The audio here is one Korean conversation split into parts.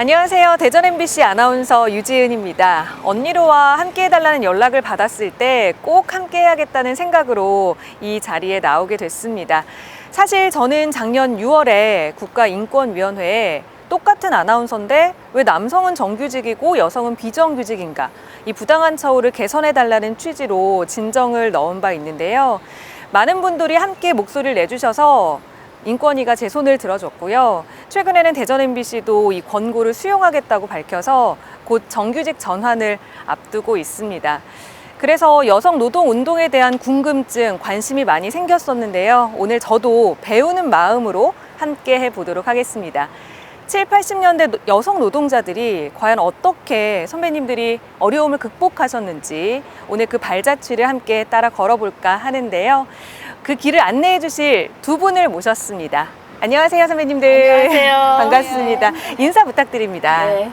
안녕하세요. 대전 MBC 아나운서 유지은입니다. 언니로와 함께 해달라는 연락을 받았을 때 꼭 함께 해야겠다는 생각으로 이 자리에 나오게 됐습니다. 사실 저는 작년 6월에 국가인권위원회에 똑같은 아나운서인데 왜 남성은 정규직이고 여성은 비정규직인가? 이 부당한 처우를 개선해달라는 취지로 진정을 넣은 바 있는데요. 많은 분들이 함께 목소리를 내주셔서 인권위가 제 손을 들어줬고요. 최근에는 대전 MBC도 이 권고를 수용하겠다고 밝혀서 곧 정규직 전환을 앞두고 있습니다. 그래서 여성 노동 운동에 대한 궁금증, 관심이 많이 생겼었는데요. 오늘 저도 배우는 마음으로 함께 해보도록 하겠습니다. 7, 80년대 여성 노동자들이 과연 어떻게 선배님들이 어려움을 극복하셨는지 오늘 그 발자취를 함께 따라 걸어볼까 하는데요. 그 길을 안내해 주실 두 분을 모셨습니다. 안녕하세요, 선배님들. 안녕하세요. 반갑습니다. 인사 부탁드립니다. 네.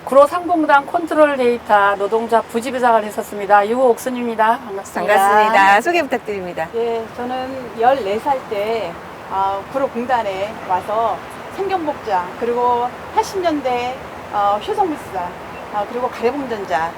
구로상봉당 컨트롤 데이터 노동자 부지부장을 했었습니다. 유옥순입니다. 반갑습니다. 반갑습니다. 소개 부탁드립니다. 예, 저는 14살 때 구로공단에 와서 생경복장, 그리고 80년대 효성물산, 그리고 가래봉전자,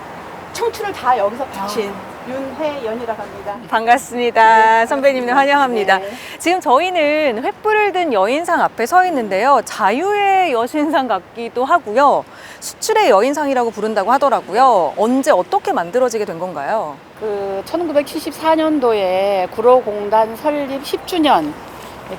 청춘을 다 여기서 바친 윤혜연이라고 합니다. 반갑습니다. 선배님들 환영합니다. 네. 지금 저희는 횃불을 든 여인상 앞에 서 있는데요. 자유의 여신상 같기도 하고요. 수출의 여인상이라고 부른다고 하더라고요. 언제 어떻게 만들어지게 된 건가요? 1974년도에 구로공단 설립 10주년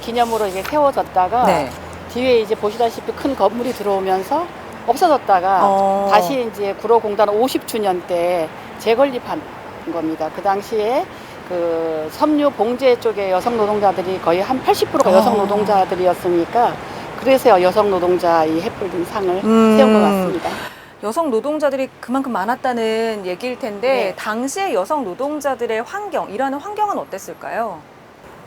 기념으로 이게 세워졌다가 네. 뒤에 이제 보시다시피 큰 건물이 들어오면서 없어졌다가 다시 이제 구로공단 50주년 때 재건립한 겁니다. 그 당시에 그 섬유 봉제 쪽에 여성 노동자들이 거의 한 80%가 여성 노동자들이었으니까 그래서 여성 노동자 이 횃불 든 상을 세운 것 같습니다. 여성 노동자들이 그만큼 많았다는 얘기일 텐데 네. 당시에 여성 노동자들의 환경, 일하는 환경은 어땠을까요?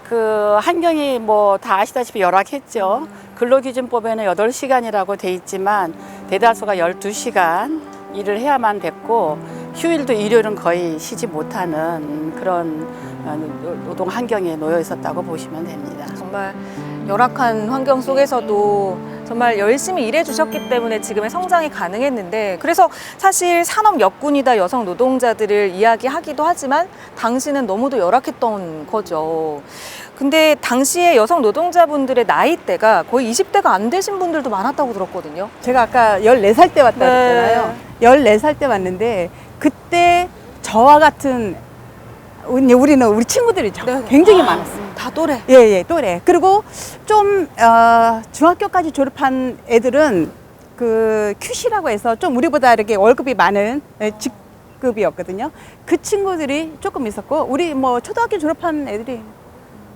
그 환경이 뭐 다 아시다시피 열악했죠. 근로기준법에는 8시간이라고 돼 있지만 대다수가 12시간 일을 해야만 됐고 휴일도 일요일은 거의 쉬지 못하는 그런 노동 환경에 놓여 있었다고 보시면 됩니다. 정말 열악한 환경 속에서도 정말 열심히 일해 주셨기 때문에 지금의 성장이 가능했는데, 그래서 사실 산업 역군이다 여성 노동자들을 이야기하기도 하지만 당시는 너무도 열악했던 거죠. 근데 당시에 여성 노동자분들의 나이대가 거의 20대가 안 되신 분들도 많았다고 들었거든요. 제가 아까 14살 때 왔다 그랬잖아요. 14살 때 왔는데 그때 저와 같은 우리 친구들이죠. 네. 굉장히 많았어요. 다 또래. 예, 또래. 그리고 좀 중학교까지 졸업한 애들은 그 QC라고 해서 좀 우리보다 이렇게 월급이 많은 직급이었거든요. 그 친구들이 조금 있었고 우리 뭐 초등학교 졸업한 애들이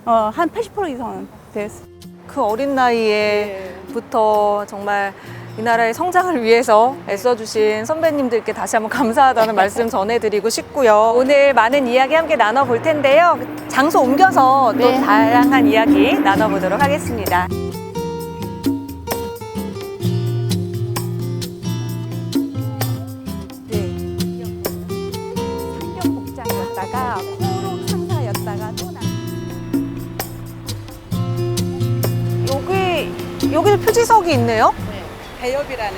한 80% 이상은 됐어요. 그 어린 나이에부터 정말 이 나라의 성장을 위해서 애써주신 선배님들께 다시 한번 감사하다는 말씀 전해드리고 싶고요. 오늘 많은 이야기 함께 나눠볼 텐데요. 장소 옮겨서 또 네. 다양한 이야기 나눠보도록 하겠습니다. 상경복장이었다가 코로 상사였다가 또 여기도 표지석이 있네요. 대엽이라는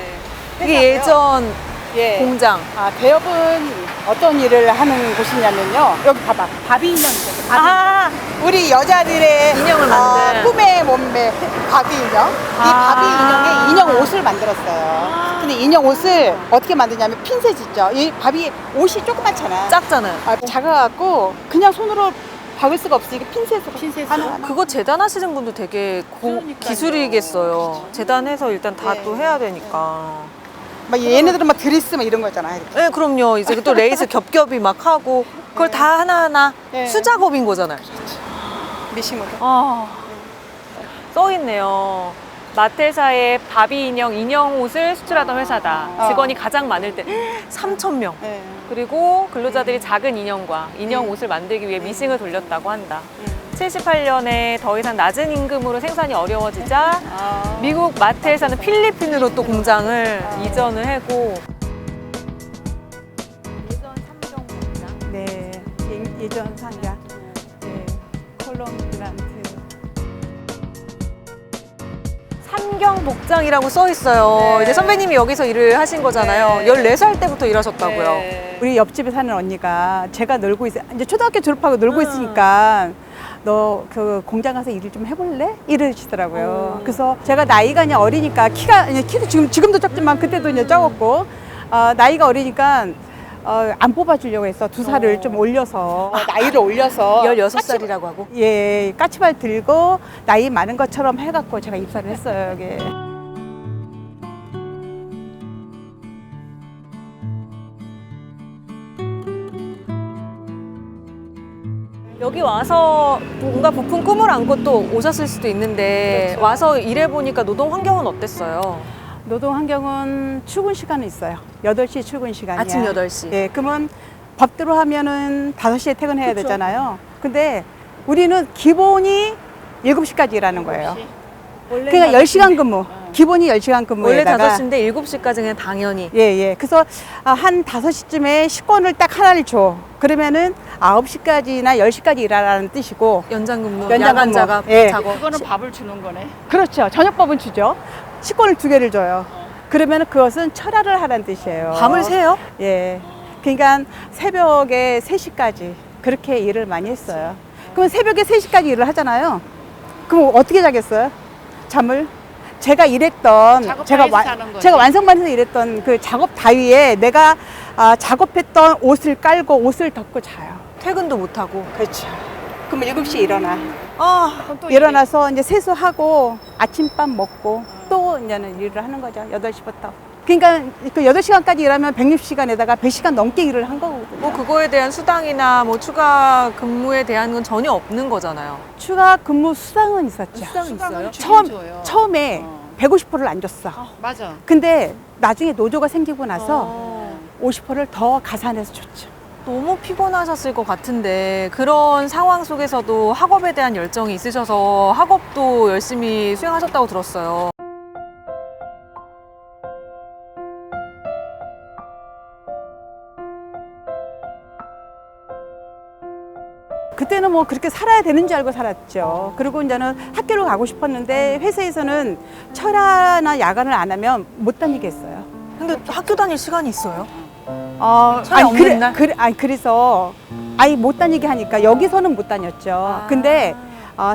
이게 예전 예. 공장. 대엽은 어떤 일을 하는 곳이냐면요. 여기 봐봐. 바비 인형이죠. 아, 우리 여자들의 인형을 만든. 꿈의 몸매 바비 인형. 이 바비 인형의 인형 옷을 만들었어요. 근데 인형 옷을 어떻게 만드냐면 핀셋 있죠. 이 바비 옷이 조그맣잖아. 작잖아요. 작아갖고 그냥 손으로 박을 수가 없으니까 핀셋으로 하는. 그거 재단하시는 분도 되게 그러니까요. 기술이겠어요. 재단해서 일단 다 네. 또 해야 되니까. 막 얘네들은 막 드레스 막 이런 거 있잖아. 이렇게. 네, 그럼요. 이제 또 레이스 겹겹이 막 하고 그걸 네. 다 하나하나 네. 수작업인 거잖아요. 미싱으로. 써 있네요. 마테사의 바비 인형 옷을 수출하던 회사다. 직원이 가장 많을 때 3,000명. 네. 그리고 근로자들이 작은 인형과 인형 옷을 만들기 위해 미싱을 돌렸다고 한다. 78년에 더 이상 낮은 임금으로 생산이 어려워지자 미국 마트에서는 필리핀으로 또 공장을 이전을 하고. 예전 삼경 공장. 네. 예전 상가. 네. 콜롬 그란트. 삼경복장이라고 써 있어요. 네. 이제 선배님이 여기서 일을 하신 거잖아요. 네. 14살 때부터 일하셨다고요. 네. 우리 옆집에 사는 언니가 제가 놀고 있어 이제 초등학교 졸업하고 놀고 있으니까 너 그 공장 가서 일을 좀 해볼래? 이러시더라고요. 그래서 제가 나이가 그냥 어리니까 키도 지금도 적지만 그때도 이제 적었고 나이가 어리니까 안 뽑아주려고 해서 두 살을 좀 올려서 나이를 올려서 16살이라고 하고. 예 까치발 들고 나이 많은 것처럼 해갖고 제가 입사를 했어요 여기. 여기 와서 뭔가 부푼 꿈을 안고 또 오셨을 수도 있는데 그렇죠. 와서 일해보니까 노동 환경은 어땠어요? 노동 환경은 출근 시간은 있어요. 8시 출근 시간이야. 아침 8시. 예, 그러면 법대로 하면은 5시에 퇴근해야 그쵸. 되잖아요. 근데 우리는 기본이 7시까지 일하는 거예요. 그러니까 10시간 근무. 기본이 10시간 원래 근무에다가 5시인데 7시까지는 당연히. 예, 예. 그래서 한 5시쯤에 식권을 딱 하나를 줘. 그러면은 9시까지나 10시까지 일하라는 뜻이고. 연장 근무, 연장 야간 근무. 작업, 예. 작업. 그거는 밥을 주는 거네. 그렇죠. 저녁밥은 주죠. 식권을 2개를 줘요. 그러면은 그것은 철야를 하라는 뜻이에요. 밤을 새요? 예. 그러니까 새벽에 3시까지 그렇게 일을 많이 했어요. 그럼 새벽에 3시까지 일을 하잖아요. 그럼 어떻게 자겠어요? 잠을? 제가 일했던 작업 제가 다이에서 자는 거지. 제가 완성반에서 일했던 그 작업 다위에 내가 작업했던 옷을 깔고 옷을 덮고 자요. 퇴근도 못하고. 그렇죠. 그럼 7시에 일어나. 그럼 또 일어나서 이제 세수하고 아침밥 먹고 또 이제는 일을 하는 거죠. 8시부터. 그러니까 그 8시간까지 일하면 160시간에다가 100시간 넘게 일을 한 거거든요. 뭐 그거에 대한 수당이나 뭐 추가 근무에 대한 건 전혀 없는 거잖아요. 추가 근무 수당은 있었죠. 수당이 있어요? 처음에 어. 150%를 안 줬어. 맞아. 근데 나중에 노조가 생기고 나서 어. 50%를 더 가산해서 줬죠. 너무 피곤하셨을 것 같은데 그런 상황 속에서도 학업에 대한 열정이 있으셔서 학업도 열심히 수행하셨다고 들었어요. 그때는 뭐 그렇게 살아야 되는 줄 알고 살았죠. 그리고 이제는 학교를 가고 싶었는데 회사에서는 철야나 야간을 안 하면 못 다니겠어요. 근데 학교 다닐 시간이 있어요? 아니, 없는 날? 그래서 아예 못 다니게 하니까 여기서는 못 다녔죠. 근데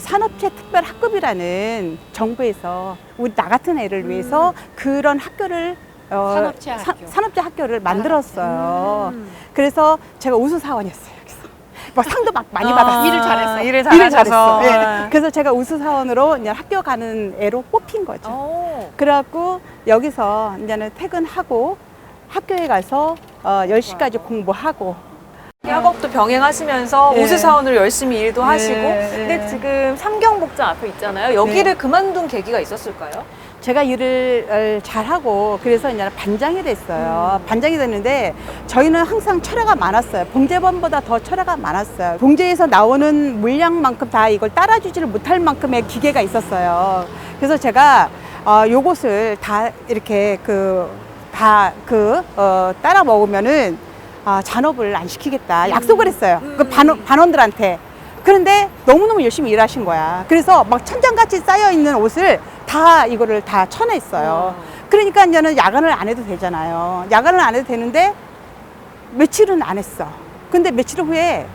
산업체 특별학급이라는 정부에서 우리 나 같은 애를 위해서 그런 학교를 산업체 학교. 산업체 학교를 만들었어요. 그래서 제가 우수 사원이었어요. 여기서 막 상도 막 많이 받았어요. 일을 잘했어. 일을 일을 잘하셔서. 잘했어. 예. 그래서 제가 우수 사원으로 이제 학교 가는 애로 뽑힌 거죠. 오. 그래갖고 여기서 이제는 퇴근하고 학교에 가서 10시까지 공부하고. 학업도 병행하시면서 예. 우수사원으로 열심히 일도 예, 하시고. 예. 근데 지금 삼경복장 앞에 있잖아요. 여기를 그만둔 계기가 있었을까요? 제가 일을 잘하고 그래서 이제 반장이 됐어요. 반장이 됐는데 저희는 항상 철야가 많았어요. 봉제반보다 더 철야가 많았어요. 봉제에서 나오는 물량만큼 다 이걸 따라주지를 못할 만큼의 기계가 있었어요. 그래서 제가 요것을 다 이렇게 따라 먹으면은 잔업을 안 시키겠다 약속을 했어요. 그 반원들한테. 그런데 너무너무 열심히 일하신 거야. 그래서 막 천장같이 쌓여있는 옷을 다 이거를 다 쳐냈어요. 그러니까 이제는 야간을 안 해도 되잖아요. 야간을 안 해도 되는데 며칠은 안 했어. 근데 며칠 후에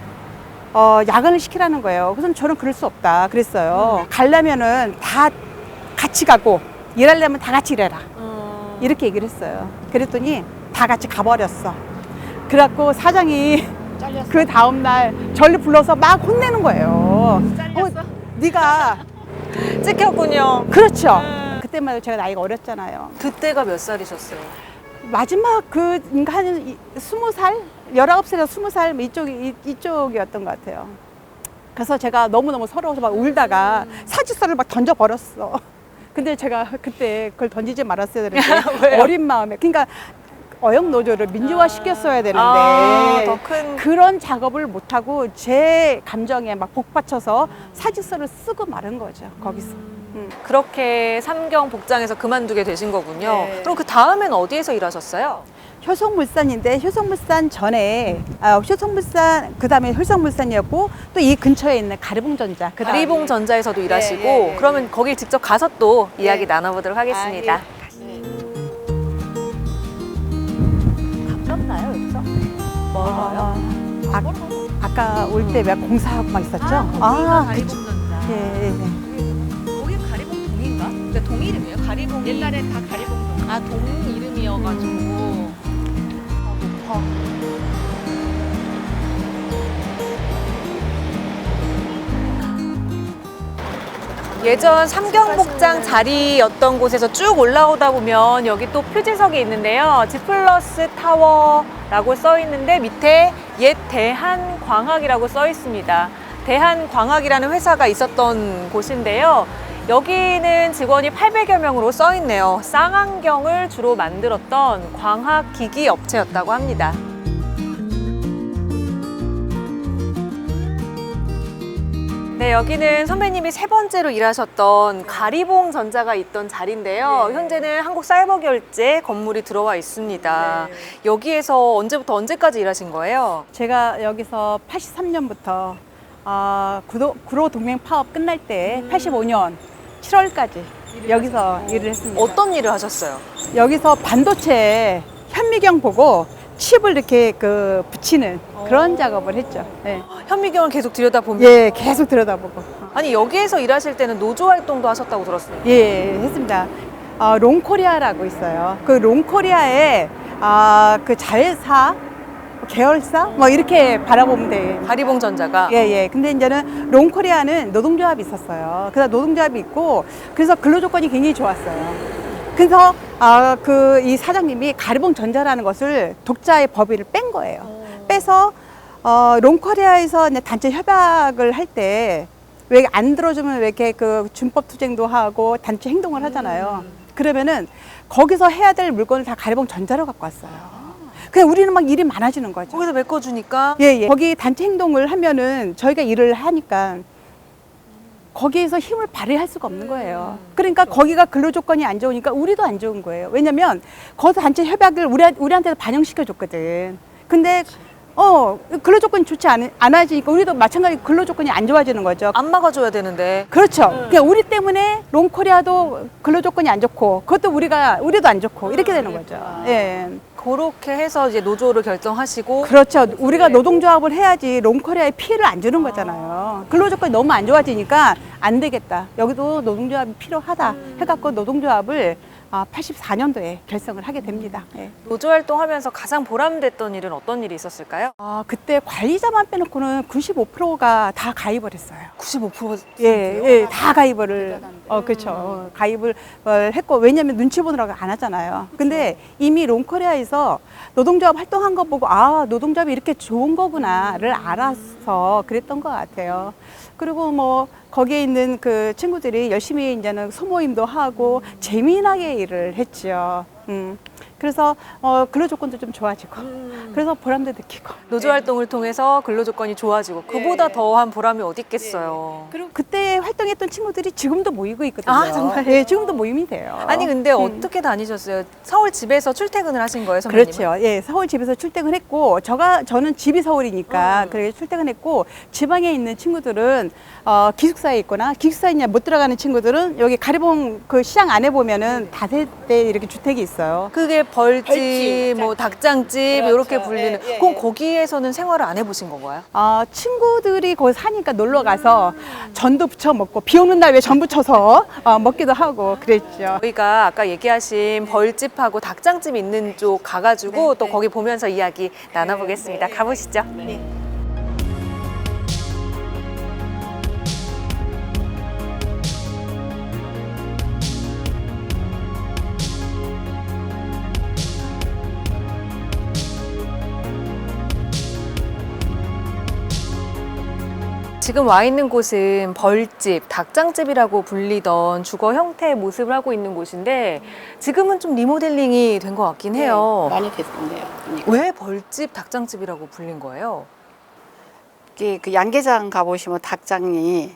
야간을 시키라는 거예요. 그래서 저는 그럴 수 없다 그랬어요. 가려면은 다 같이 가고 일하려면 다 같이 일해라. 이렇게 얘기를 했어요. 그랬더니 다 같이 가버렸어. 그래갖고 사장이 잘렸어. 그 다음날 저를 불러서 막 혼내는 거예요. 잘렸어? 네가 찍혔군요. 그렇죠. 그때만 해도 제가 나이가 어렸잖아요. 그때가 몇 살이셨어요? 마지막 한 20살? 19살에서 20살 이쪽이었던 것 같아요. 그래서 제가 너무너무 서러워서 막 울다가 사직서를 막 던져버렸어. 근데 제가 그때 그걸 던지지 말았어야 되는데 왜요? 어린 마음에. 그러니까 어영노조를 민주화 시켰어야 되는데 더 큰. 그런 작업을 못하고 제 감정에 막 복받쳐서 사직서를 쓰고 마른 거죠. 거기서. 그렇게 삼경복장에서 그만두게 되신 거군요. 네. 그럼 그 다음엔 어디에서 일하셨어요? 효성물산인데 효성물산 전에 효성물산 그다음에 효성물산이었고 또 이 근처에 있는 가리봉전자 가리봉전자에서도 일하시고 예, 예. 그러면 거길 직접 가서 또 이야기 예. 나눠보도록 하겠습니다. 아, 가깝나요 여기서? 멀어요? 아까 올 때 왜 공사하고 막 있었죠? 가리봉전자. 예, 예. 거기 가리봉 동인가? 근데 동 이름이에요? 가리봉이 옛날에 다 가리봉. 동 이름이어가지고 높아. 예전 삼경복장 자리였던 곳에서 쭉 올라오다 보면 여기 또 표지석이 있는데요. 지플러스 타워라고 써 있는데 밑에 옛 대한광학이라고 써 있습니다. 대한광학이라는 회사가 있었던 곳인데요. 여기는 직원이 800여 명으로 써 있네요. 쌍안경을 주로 만들었던 광학기기 업체였다고 합니다. 네, 여기는 선배님이 세 번째로 일하셨던 가리봉 전자가 있던 자리인데요. 현재는 한국사이버결제 건물이 들어와 있습니다. 여기에서 언제부터 언제까지 일하신 거예요? 제가 여기서 83년부터 구로 동맹 파업 끝날 때 85년 7월까지 여기서 일을 했습니다. 어떤 일을 하셨어요? 여기서 반도체 현미경 보고 칩을 이렇게 붙이는 그런 작업을 했죠. 예. 현미경을 계속 들여다보면 예, 계속 들여다보고. 아니 여기에서 일하실 때는 노조 활동도 하셨다고 들었어요. 예, 했습니다. 롱코리아라고 있어요. 그 롱코리아의 그 자회사, 계열사 뭐 이렇게 바라보면 돼요. 가리봉 전자가 예, 예. 근데 이제는 롱코리아는 노동조합이 있었어요. 그래서 노동조합이 있고, 그래서 근로조건이 굉장히 좋았어요. 그래서, 이 사장님이 가리봉 전자라는 것을 독자의 법인을 뺀 거예요. 빼서, 롱코리아에서 이제 단체 협약을 할 때, 왜 안 들어주면 왜 이렇게 준법 투쟁도 하고 단체 행동을 하잖아요. 그러면은 거기서 해야 될 물건을 다 가리봉 전자로 갖고 왔어요. 그냥 우리는 막 일이 많아지는 거죠. 거기서 메꿔주니까 예, 예. 거기 단체 행동을 하면은 저희가 일을 하니까 거기에서 힘을 발휘할 수가 없는 거예요. 그러니까 거기가 근로 조건이 안 좋으니까 우리도 안 좋은 거예요. 왜냐면 거기서 단체 협약을 우리한테 반영시켜 줬거든. 근데 근로 조건이 좋지 않아지니까 우리도 마찬가지 근로 조건이 안 좋아지는 거죠. 안 막아줘야 되는데 그렇죠. 그러니까 우리 때문에 롱코리아도 근로 조건이 안 좋고 그것도 우리도 안 좋고 이렇게 되는 거죠. 예. 그렇게 해서 이제 노조를 결정하시고 그렇죠. 우리가 노동조합을 해야지 롱코리아에 피해를 안 주는 거잖아요. 근로조건이 너무 안 좋아지니까 안 되겠다. 여기도 노동조합이 필요하다 해갖고 노동조합을 84년도에 결성을 하게 됩니다. 예. 노조 활동하면서 가장 보람됐던 일은 어떤 일이 있었을까요? 그때 관리자만 빼놓고는 95%가 다 가입을 했어요. 95%가 예, 예, 다 가입을, 그렇죠. 가입을 했고, 왜냐면 눈치 보느라고 안 하잖아요. 근데 이미 롱코리아에서 노동조합 활동한 거 보고, 노동조합이 이렇게 좋은 거구나를 알아서 그랬던 것 같아요. 그리고 뭐, 거기에 있는 그 친구들이 열심히 이제는 소모임도 하고, 재미나게 일을 했죠. 그래서 근로 조건도 좀 좋아지고 그래서 보람도 느끼고 노조 활동을 통해서 근로 조건이 좋아지고 그보다 더한 보람이 어디 있겠어요. 그리고 그때 활동했던 친구들이 지금도 모이고 있거든요. 아, 정말요? 예, 지금도 모임이 돼요. 아니 근데 어떻게 다니셨어요? 서울 집에서 출퇴근을 하신 거예요, 선배님은? 그렇죠. 예, 서울 집에서 출퇴근했고 저는 집이 서울이니까 그렇게 출퇴근했고 지방에 있는 친구들은 기숙사에 있거나 기숙사에 못 들어가는 친구들은 여기 가리봉 그 시장 안에 보면은 다세대 이렇게 주택이 있어요. 그게 벌집, 뭐 닭장집 그렇죠. 이렇게 불리는. 예, 예, 그럼 예. 거기에서는 생활을 안 해보신 건가요? 친구들이 거기 사니까 놀러 가서 전도 부쳐 먹고 비 오는 날 왜 전 부쳐서 먹기도 하고 그랬죠. 저희가 아까 얘기하신 벌집하고 닭장집 있는 쪽 가가지고 또 거기 보면서 이야기 나눠보겠습니다. 가보시죠. 지금 와 있는 곳은 벌집, 닭장집이라고 불리던 주거 형태의 모습을 하고 있는 곳인데 지금은 좀 리모델링이 된 것 같긴 해요. 많이 됐네요. 왜 벌집, 닭장집이라고 불린 거예요? 이게 그 양계장 가보시면 닭장이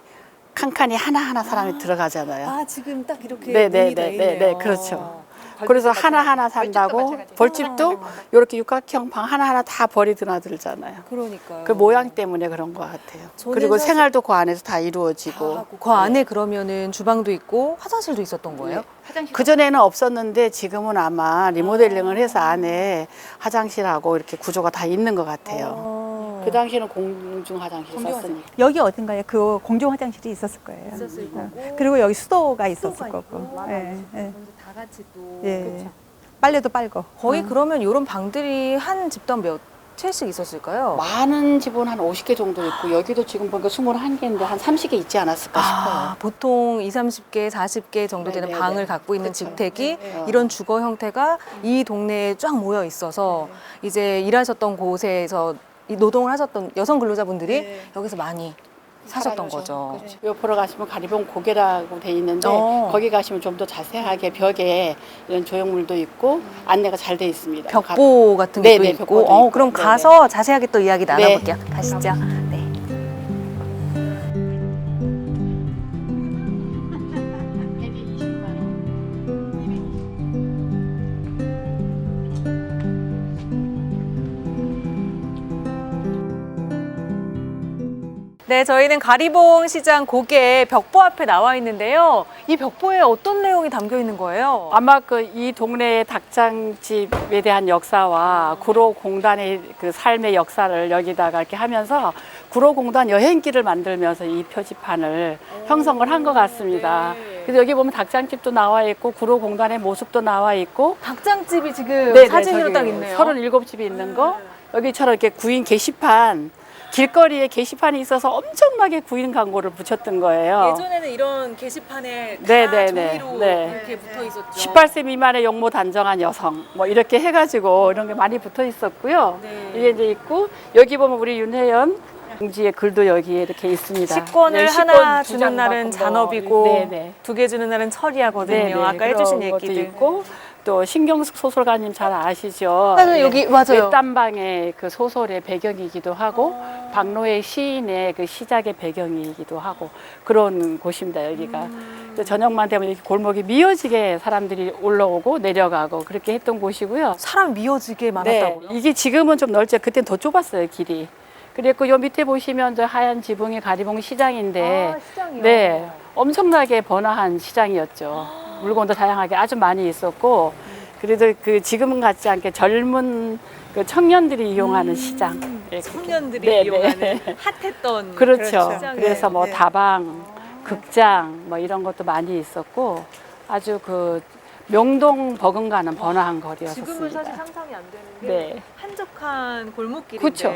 칸칸이 하나하나 사람이 들어가잖아요. 지금 딱 이렇게 네, 그렇죠. 그래서 하나하나 산다고 벌집도 이렇게 육각형 방 하나하나 다 벌이 드나들잖아요. 그러니까요. 그 모양 때문에 그런 것 같아요. 저는 그리고 사실- 생활도 그 안에서 다 이루어지고. 그 안에 그러면은 주방도 있고 화장실도 있었던 거예요? 그전에는 없었는데 지금은 아마 리모델링을 해서 안에 화장실하고 이렇게 구조가 다 있는 것 같아요. 그 당시에는 공중 화장실 썼으니까. 여기 어딘가에 그 공중 화장실이 있었을 거예요. 있었을 거고. 그리고 여기 수도가 있었을 수도가 거고. 있고. 예, 예. 다 같이 또 예. 빨래도 빨고. 거의 그러면 이런 방들이 한 집당 몇 채씩 있었을까요? 많은 집은 한 50개 정도 있고 여기도 지금 보니까 21개인데 한 30개 있지 않았을까 싶어요. 보통 20, 30개, 40개 정도 되는 네네네. 방을 갖고 있는 그쵸. 주택이 네. 이런 주거 형태가 이 동네에 쫙 모여 있어서 이제 일하셨던 곳에서 이 노동을 하셨던 여성 근로자분들이 네. 여기서 많이 사셨던 거죠. 그렇죠. 옆으로 가시면 가리봉 고개라고 돼 있는데 거기 가시면 좀 더 자세하게 벽에 이런 조형물도 있고 안내가 잘 돼 있습니다. 벽보 같은 것도 네네, 있고. 벽보도 있고. 그럼 네네. 가서 자세하게 또 이야기 네. 나눠볼게요. 가시죠. 네. 네, 저희는 가리봉 시장 고개 벽보 앞에 나와 있는데요. 이 벽보에 어떤 내용이 담겨 있는 거예요? 아마 그 이 동네의 닭장집에 대한 역사와 구로공단의 그 삶의 역사를 여기다가 이렇게 하면서 구로공단 여행길을 만들면서 이 표지판을 형성을 한 것 같습니다. 네. 그래서 여기 보면 닭장집도 나와 있고 구로공단의 모습도 나와 있고 닭장집이 지금 네네, 사진으로 저기 딱 있네요. 37집이 있는 거 여기처럼 이렇게 구인 게시판 길거리에 게시판이 있어서 엄청나게 구인 광고를 붙였던 거예요. 예전에는 이런 게시판에 다 네네네. 종이로 네. 이렇게 붙어 있었죠. 18세 미만의 용모 단정한 여성 뭐 이렇게 해가지고 이런 게 많이 붙어 있었고요. 네. 이게 이제 있고 여기 보면 우리 윤혜연 공지의 글도 여기에 이렇게 있습니다. 식권을 네, 식권 하나 두 주는 장 날은 받고 잔업이고 네네. 2개 주는 날은 철이하거든요. 네네. 아까 해주신 그런 것도 얘기들. 있고 또 신경숙 소설가님 잘 아시죠? 네, 여기 맞아요. 땀방의 그 소설의 배경이기도 하고 박노의 시인의 그 시작의 배경이기도 하고 그런 곳입니다. 여기가 이제 저녁만 되면 이렇게 골목이 미어지게 사람들이 올라오고 내려가고 그렇게 했던 곳이고요. 사람 미어지게 네, 많았다고요? 이게 지금은 좀 넓죠. 그때는 더 좁았어요, 길이. 그리고 요 밑에 보시면 저 하얀 지붕이 가리봉 시장인데, 시장이요? 네, 엄청나게 번화한 시장이었죠. 물건도 다양하게 아주 많이 있었고, 그래도 그 지금은 같지 않게 젊은 그 청년들이 이용하는 시장. 예, 청년들이 네, 이용하는 네. 핫했던 그렇죠. 시장이에요. 그래서 뭐 네. 다방, 극장 뭐 이런 것도 많이 있었고, 아주 그 명동 버금가는 번화한 거리였습니다. 지금은 사실 상상이 안 되는 게 네. 한적한 골목길인데 그쵸.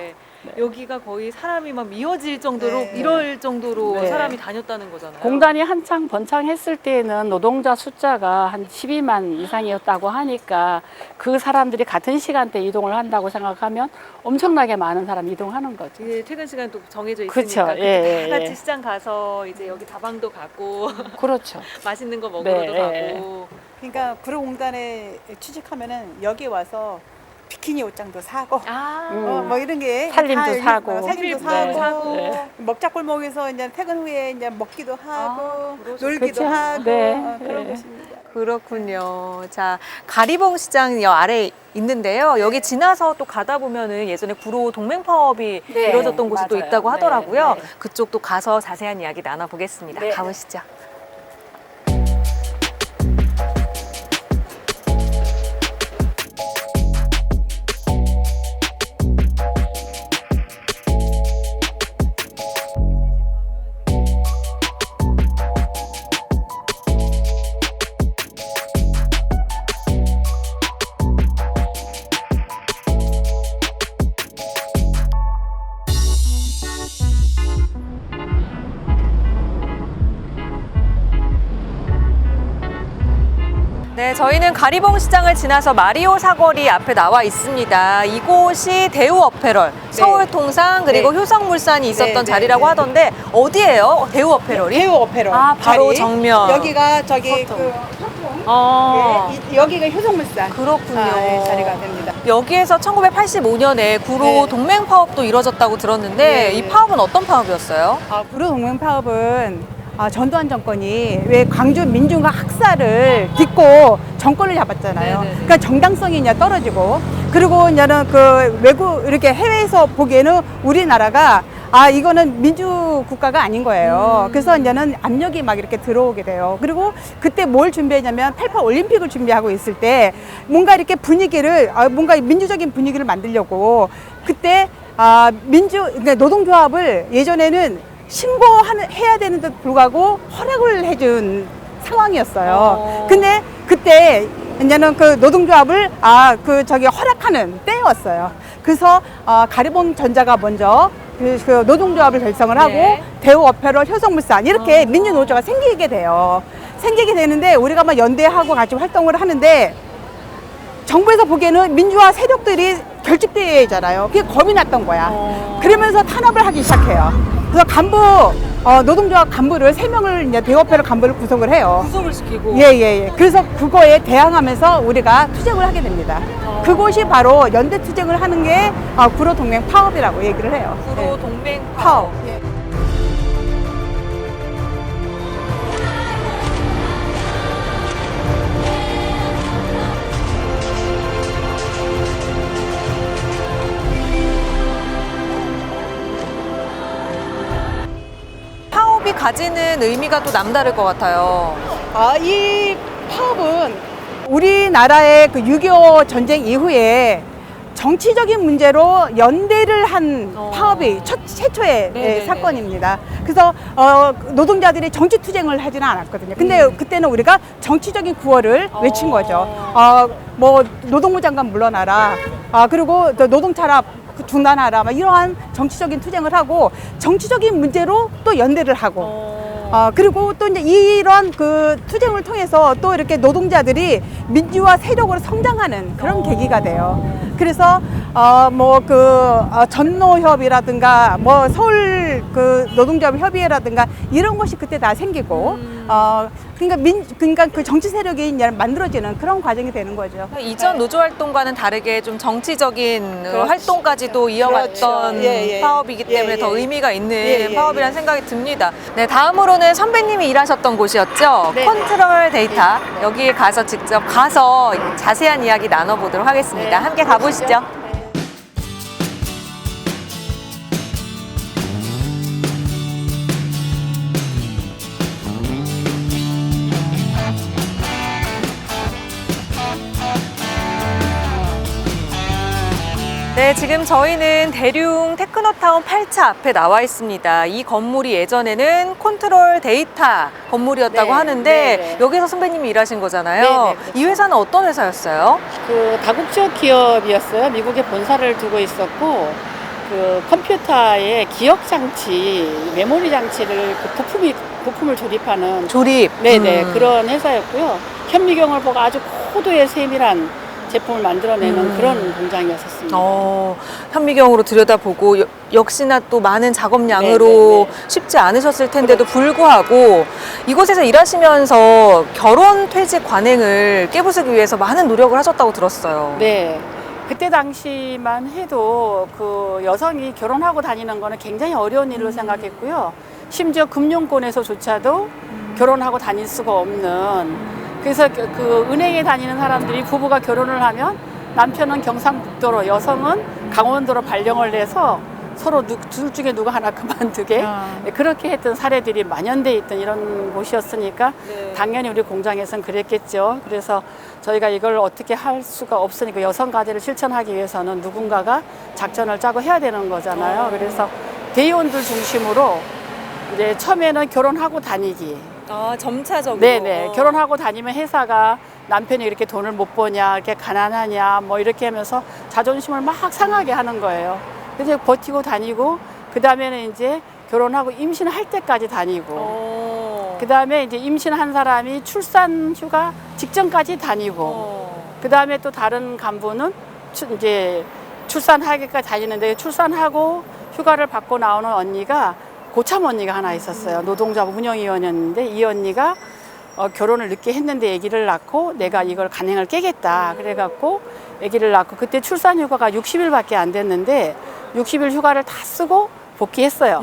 여기가 거의 사람이 막 미어질 정도로 네. 이럴 정도로 네. 사람이 다녔다는 거잖아요. 공단이 한창 번창했을 때에는 노동자 숫자가 한 12만 이상이었다고 하니까 그 사람들이 같은 시간대에 이동을 한다고 생각하면 엄청나게 많은 사람이 이동하는 거죠. 이게 퇴근 시간 또 정해져 있으니까 그쵸. 그때 예, 다 같이 예. 시장 가서 이제 여기 다방도 가고 그렇죠. 맛있는 거 먹으러도 네, 가고 그러니까 구로공단에 취직하면은 여기 와서 비키니 옷장도 사고 뭐 이런 게 살림도 다 여기 사고. 있어요. 살림도 네. 사고 네. 먹자골목에서 이제 퇴근 후에 이제 먹기도 하고 그러시구나. 놀기도 그렇죠. 하고 네. 그런 네. 곳입니다. 그렇군요. 자, 가리봉 시장 여 아래 있는데요. 여기 지나서 또 가다 보면은 예전에 구로 동맹 파업이 네, 이루어졌던 곳이 또 맞아요. 있다고 하더라고요. 네, 네. 그쪽도 가서 자세한 이야기 나눠보겠습니다. 네. 가보시죠. 네, 저희는 가리봉 시장을 지나서 마리오 사거리 앞에 나와 있습니다. 이곳이 대우어페럴, 서울통상 그리고 네. 효성물산이 있었던 네, 네, 자리라고 네. 하던데 어디예요? 대우어페럴이? 대우 오페라 아, 바로 자리. 정면. 여기가 저기 그 여기가 효성물산 그렇군요. 자리가 됩니다. 여기에서 1985년에 구로 네. 동맹 파업도 이뤄졌다고 들었는데 네. 이 파업은 어떤 파업이었어요? 구로 동맹 파업은 전두환 정권이 왜 광주 민중화 학살을 딛고 정권을 잡았잖아요. 네네네. 그러니까 정당성이 이제 떨어지고, 그리고 이제는 그 외국 이렇게 해외에서 보기에는 우리나라가 이거는 민주 국가가 아닌 거예요. 그래서 이제는 압력이 막 이렇게 들어오게 돼요. 그리고 그때 뭘 준비했냐면 88 올림픽을 준비하고 있을 때 뭔가 이렇게 분위기를 뭔가 민주적인 분위기를 만들려고 그때 노동조합을 예전에는 신고해야 되는데도 불구하고 허락을 해준 상황이었어요. 근데 그때 이제는 그 노동조합을 허락하는 때였어요. 그래서 가리봉 전자가 먼저 그 노동조합을 결성을 하고 네. 대우어페럴, 효성물산 이렇게 민주노조가 생기게 돼요. 생기게 되는데 우리가 막 연대하고 같이 활동을 하는데 정부에서 보기에는 민주화 세력들이 결집되잖아요. 그게 겁이 났던 거야. 그러면서 탄압을 하기 시작해요. 그래서 노동조합 간부를 3명을 이제 대우어페럴 간부를 구성을 해요. 구속을 시키고. 예. 그래서 그거에 대항하면서 우리가 투쟁을 하게 됩니다. 그곳이 바로 연대 투쟁을 하는 게 구로동맹 파업이라고 얘기를 해요. 구로 동맹 파업. 파업. 예. 파업이 가지는 의미가 또 남다를 것 같아요. 이 파업은 우리나라의 그 6.25 전쟁 이후에 정치적인 문제로 연대를 한 파업이 최초의 네네네. 사건입니다. 그래서 노동자들이 정치 투쟁을 하지는 않았거든요. 근데 그때는 우리가 정치적인 구호를 외친 거죠. 뭐 노동부 장관 물러나라. 그리고 또 노동차랍 중단하라. 막 이러한 정치적인 투쟁을 하고 정치적인 문제로 또 연대를 하고. 그리고 또 이제 이런 그 투쟁을 통해서 또 이렇게 노동자들이 민주화 세력으로 성장하는 그런 계기가 돼요. 그래서 전노협이라든가 뭐 서울 그 노동조합 협의회라든가 이런 것이 그때 다 생기고 그러니까 그 정치 세력이 이제 만들어지는 그런 과정이 되는 거죠. 이전 노조 활동과는 다르게 좀 정치적인 그렇죠. 활동까지도 이어갔던 그렇죠. 예. 파업이기 때문에 예. 더 의미가 있는 예. 파업이라는 생각이 듭니다. 네, 다음으로는 선배님이 일하셨던 곳이었죠. 네. 컨트롤 데이터. 여기에 가서 직접 가서 자세한 이야기 나눠보도록 하겠습니다. 네. 함께 가보시죠. 네, 지금 저희는 대륙 테크노타운 8차 앞에 나와 있습니다. 이 건물이 예전에는 컨트롤 데이터 건물이었다고 네, 하는데 네. 여기서 선배님이 일하신 거잖아요. 네, 네, 그렇죠. 이 회사는 어떤 회사였어요? 그 다국적 기업이었어요. 미국에 본사를 두고 있었고 그 컴퓨터의 기억 장치, 메모리 장치를 그 부품을 조립하는 조립. 그런 회사였고요. 현미경을 보고 아주 고도의 세밀한 제품을 만들어내는 그런 공장이었었습니다. 현미경으로 들여다보고 역시나 또 많은 작업량으로 네. 쉽지 않으셨을 텐데도 불구하고 이곳에서 일하시면서 결혼 퇴직 관행을 깨부수기 위해서 많은 노력을 하셨다고 들었어요. 네. 그때 당시만 해도 그 여성이 결혼하고 다니는 거는 굉장히 어려운 일로 생각했고요. 심지어 금융권에서조차도 결혼하고 다닐 수가 없는. 그래서 그 은행에 다니는 사람들이 부부가 결혼을 하면 남편은 경상북도로 여성은 강원도로 발령을 내서 서로 둘 중에 누가 하나 그만두게 그렇게 했던 사례들이 만연돼 있던 이런 곳이었으니까 당연히 우리 공장에서는 그랬겠죠. 그래서 저희가 이걸 어떻게 할 수가 없으니까 여성 가제를 실천하기 위해서는 누군가가 작전을 짜고 해야 되는 거잖아요. 그래서 대의원들 중심으로 이제 처음에는 결혼하고 다니기. 점차적으로. 네네. 결혼하고 다니면 회사가 남편이 이렇게 돈을 못 버냐, 이렇게 가난하냐, 뭐 이렇게 하면서 자존심을 막 상하게 하는 거예요. 그래서 버티고 다니고, 그 다음에는 이제 결혼하고 임신할 때까지 다니고, 그 다음에 이제 임신한 사람이 출산 휴가 직전까지 다니고, 그 다음에 또 다른 간부는 이제 출산하기까지 다니는데 출산하고 휴가를 받고 나오는 언니가 고참 언니가 하나 있었어요. 노동조합 운영위원이었는데 이 언니가 결혼을 늦게 했는데 아기를 낳고 내가 이걸 간행을 깨겠다. 그래갖고 아기를 낳고 그때 출산 휴가가 60일밖에 안 됐는데 60일 휴가를 다 쓰고 복귀했어요.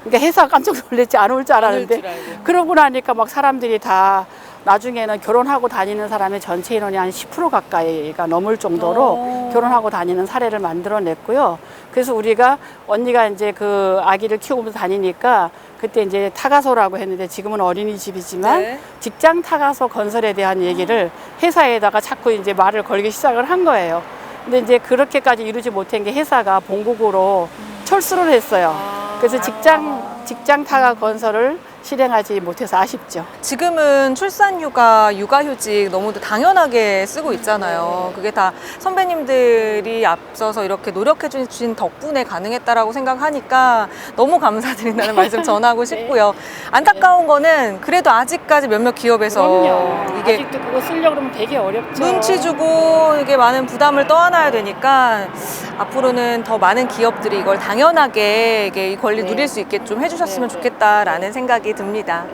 그러니까 회사가 깜짝 놀랐지, 안 올 줄 알았는데 그러고 나니까 막 사람들이 다 나중에는 결혼하고 다니는 사람의 전체 인원이 한 10% 가까이가 넘을 정도로 결혼하고 다니는 사례를 만들어냈고요. 그래서 우리가 언니가 이제 그 아기를 키우면서 다니니까 그때 이제 타가소라고 했는데 지금은 어린이집이지만 네. 직장 타가소 건설에 대한 얘기를 회사에다가 자꾸 이제 말을 걸기 시작을 한 거예요. 근데 이제 그렇게까지 이루지 못한 게 회사가 본국으로 철수를 했어요. 그래서 직장 타가 건설을 실행하지 못해서 아쉽죠. 지금은 출산휴가, 육아휴직 너무도 당연하게 쓰고 있잖아요. 그게 다 선배님들이 앞서서 이렇게 노력해 주신 덕분에 가능했다라고 생각하니까 너무 감사드린다는 말씀 전하고 싶고요. 안타까운 거는 그래도 아직까지 몇몇 기업에서 그럼요. 이게 아직도 그거 쓰려고 그러면 되게 어렵죠. 눈치 주고 이게 많은 부담을 떠안아야 되니까 앞으로는 더 많은 기업들이 이걸 당연하게 이게 이 권리 네. 누릴 수 있게 좀 해주셨으면 좋겠다라는 생각이 듭니다.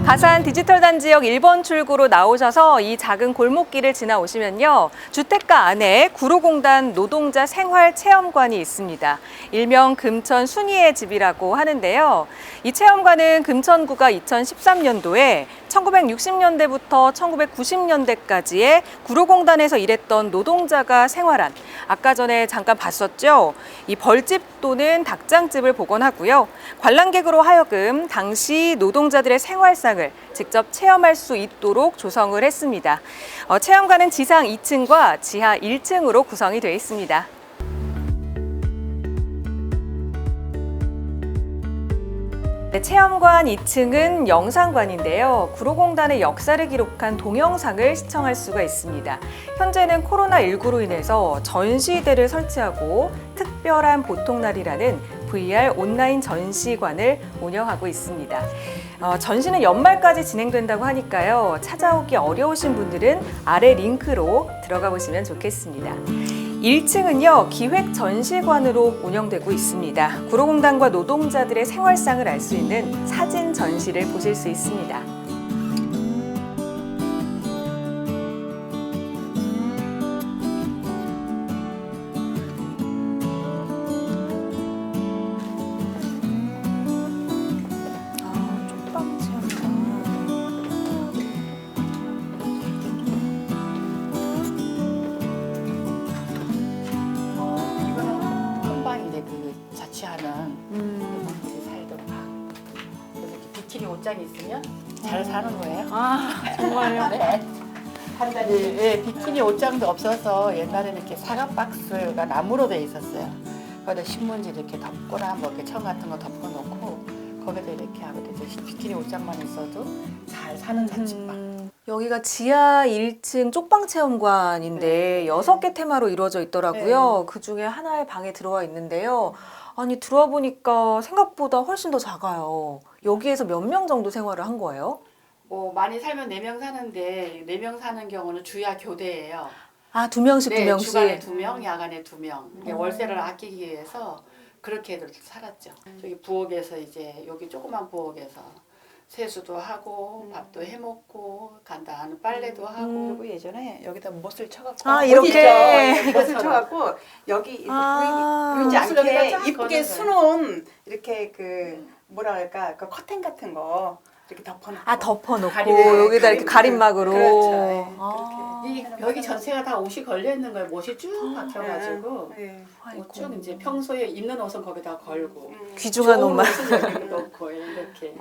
가산 디지털 단지역 1번 출구로 나오셔서 이 작은 골목길을 지나오시면요. 주택가 안에 구로공단 노동자 생활체험관이 있습니다. 일명 금천 순이의 집이라고 하는데요. 이 체험관은 금천구가 2013년도에 1960년대부터 1990년대까지의 구로공단에서 일했던 노동자가 생활한, 아까 전에 잠깐 봤었죠? 이 벌집 또는 닭장집을 복원하고요. 관람객으로 하여금 당시 노동자들의 생활상을 직접 체험할 수 있도록 조성을 했습니다. 체험관은 지상 2층과 지하 1층으로 구성이 되어 있습니다. 네, 체험관 2층은 영상관인데요. 구로공단의 역사를 기록한 동영상을 시청할 수가 있습니다. 현재는 코로나19로 인해서 전시대를 설치하고 특별한 보통날이라는 VR 온라인 전시관을 운영하고 있습니다. 전시는 연말까지 진행된다고 하니까요. 찾아오기 어려우신 분들은 아래 링크로 들어가 보시면 좋겠습니다. 1층은요, 기획 전시관으로 운영되고 있습니다. 구로공단과 노동자들의 생활상을 알 수 있는 사진 전시를 보실 수 있습니다. 쪽방 체험관. 한방인데 그 자취하는 살던 방. 그래서 이렇게 비키니 옷장이 있으면 잘 사는 거예요. 정말요? 네. 한 달에 예, 비키니 옷장도 없어서 옛날에는 이렇게 사각 박스가 나무로 돼 있었어요. 거기다 신문지 이렇게 덮거나 뭐 이렇게 청 같은 거 덮어놓고 거기다 이렇게 하고 이제 비키니 옷장만 있어도 잘 사는 자취방. 여기가 지하 1층 쪽방 체험관인데 네. 6개 테마로 이루어져 있더라고요. 네. 그 중에 하나의 방에 들어와 있는데요. 아니, 들어와 보니까 생각보다 훨씬 더 작아요. 여기에서 몇 명 정도 생활을 한 거예요? 뭐 많이 살면 4명 사는데 4명 사는 경우는 주야 교대예요. 아, 2명씩, 네, 2명씩. 주간에 2명, 야간에 2명. 이게 월세를 아끼기 위해서 그렇게들 살았죠. 저기 부엌에서 이제 여기 조그만 부엌에서 세수도 하고 밥도 해 먹고 간단한 빨래도 하고. 그리고 예전에 여기다 못을 쳐갖고 아, 이렇게? 어디 있죠? 못을 쳐갖고 여기 아. 보이지 옷을 여기다 않게 쫙 이쁘게 걷는 수놓은 이렇게 그 뭐라 그럴까 그 커튼 같은 거 이렇게 덮어놓고 아, 덮어놓고 가림, 여기다 이렇게 가림막으로. 그렇죠. 네, 아. 이 벽이 전체가 다 옷이 걸려 있는 거예요. 못이 쭉 박혀가지고 네. 옷쭉 이제 평소에 입는 옷은 거기다 걸고 귀중한 좋은 옷만. 옷은 여기 넣고 이렇게.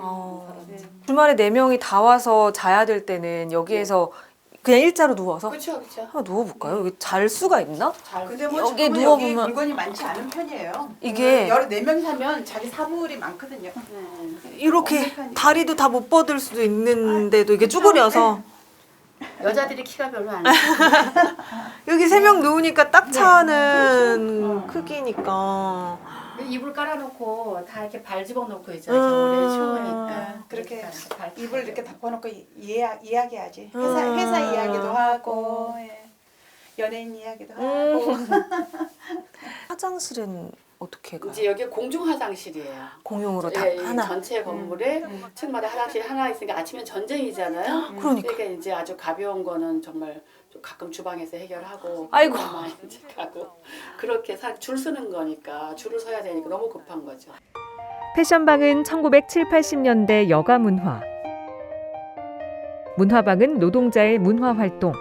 주말에 4명이 다 와서 자야 될 때는 여기에서 그냥 일자로 누워서 그렇죠, 그렇죠. 한번 누워볼까요? 여기 잘 수가 있나? 잘. 근데 뭐 여기 지금은 누워보면- 여기 물건이 많지 않은 편이에요. 이게- 여러 4명 사면 자기 사물이 많거든요. 이렇게 엄격하니까. 다리도 다 못 뻗을 수도 있는데도 이게 쭈그려서 여자들이 키가 별로 안 돼요. 여기 3명 누우니까 딱 차는 크기니까. 이불 깔아놓고 다 이렇게 발 집어넣고 있잖아요. 겨울에 추우니까. 그렇게 발 이불 이렇게 덮어놓고 이야기하지. 음. 회사 이야기도 하고 예. 연예인 이야기도 하고. 화장실은 어떻게 가요? 이제 여기 공중 화장실이에요. 공용으로 다 예, 이 하나. 전체 건물에 층마다 화장실 하나 있으니까 아침엔 전쟁이잖아요. 그러니까. 이제 아주 가벼운 거는 정말 좀 가끔 주방에서 해결하고 아이고. 많이 이제 가고 그렇게 줄 서는 거니까 줄을 서야 되니까 너무 급한 거죠. 패션방은 1970, 80년대 여가 문화. 문화방은 노동자의 문화 활동.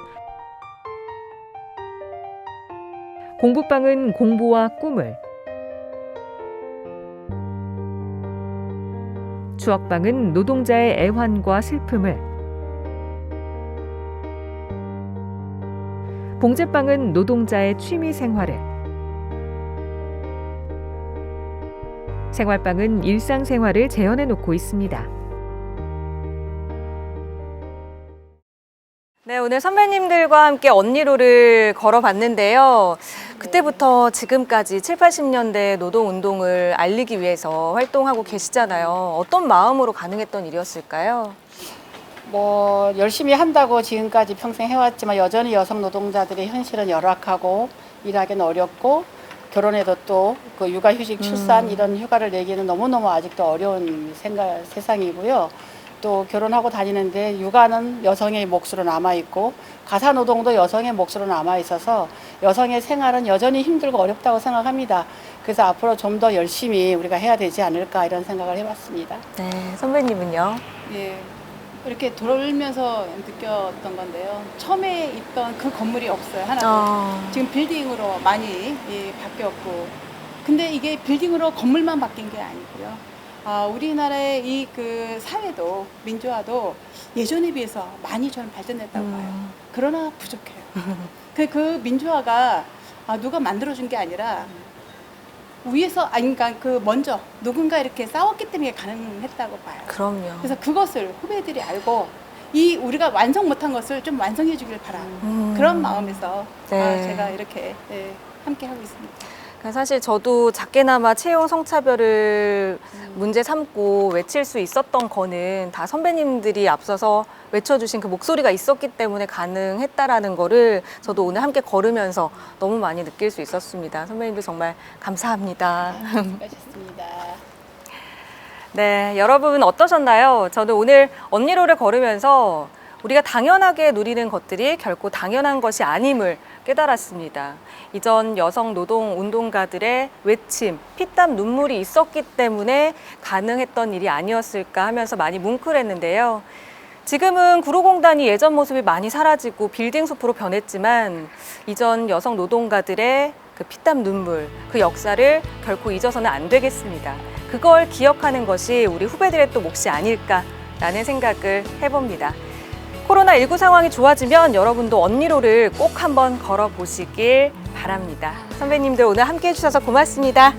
공부방은 공부와 꿈을. 추억방은 노동자의 애환과 슬픔을. 봉제방은 노동자의 취미 생활을. 생활방은 일상생활을 재현해 놓고 있습니다. 네, 오늘 선배님들과 함께 언니로를 걸어봤는데요. 그때부터 지금까지 7, 80년대 노동운동을 알리기 위해서 활동하고 계시잖아요. 어떤 마음으로 가능했던 일이었을까요? 뭐 열심히 한다고 지금까지 평생 해왔지만 여전히 여성 노동자들의 현실은 열악하고 일하기는 어렵고 결혼해도 또 그 육아휴직 출산 이런 휴가를 내기는 너무너무 아직도 어려운 세상이고요. 또 결혼하고 다니는데 육아는 여성의 몫으로 남아있고 가사노동도 여성의 몫으로 남아있어서 여성의 생활은 여전히 힘들고 어렵다고 생각합니다. 그래서 앞으로 좀 더 열심히 우리가 해야 되지 않을까 이런 생각을 해봤습니다. 네, 선배님은요? 예, 이렇게 돌면서 느꼈던 건데요. 처음에 있던 그 건물이 없어요. 하나도. 지금 빌딩으로 많이 바뀌었고. 근데 이게 빌딩으로 건물만 바뀐 게 아니고요. 우리나라의 이 그 사회도 민주화도 예전에 비해서 많이 저는 발전했다고 봐요. 그러나 부족해요. 그 민주화가 누가 만들어준 게 아니라 위에서 그러니까 그 먼저 누군가 이렇게 싸웠기 때문에 가능했다고 봐요. 그럼요. 그래서 그것을 후배들이 알고 이 우리가 완성 못한 것을 좀 완성해 주길 바라는 그런 마음에서 네. 제가 이렇게 함께 하고 있습니다. 사실 저도 작게나마 채용 성차별을 문제 삼고 외칠 수 있었던 거는 다 선배님들이 앞서서 외쳐주신 그 목소리가 있었기 때문에 가능했다라는 거를 저도 오늘 함께 걸으면서 너무 많이 느낄 수 있었습니다. 선배님들 정말 감사합니다. 수고하셨습니다. 네, 여러분 어떠셨나요? 저는 오늘 언니로를 걸으면서 우리가 당연하게 누리는 것들이 결코 당연한 것이 아님을 깨달았습니다. 이전 여성 노동 운동가들의 외침, 피땀 눈물이 있었기 때문에 가능했던 일이 아니었을까 하면서 많이 뭉클했는데요. 지금은 구로공단이 예전 모습이 많이 사라지고 빌딩 숲으로 변했지만 이전 여성 노동가들의 그 피땀 눈물, 그 역사를 결코 잊어서는 안 되겠습니다. 그걸 기억하는 것이 우리 후배들의 또 몫이 아닐까라는 생각을 해봅니다. 코로나19 상황이 좋아지면 여러분도 언니로를 꼭 한번 걸어보시길 바랍니다. 선배님들 오늘 함께 해주셔서 고맙습니다.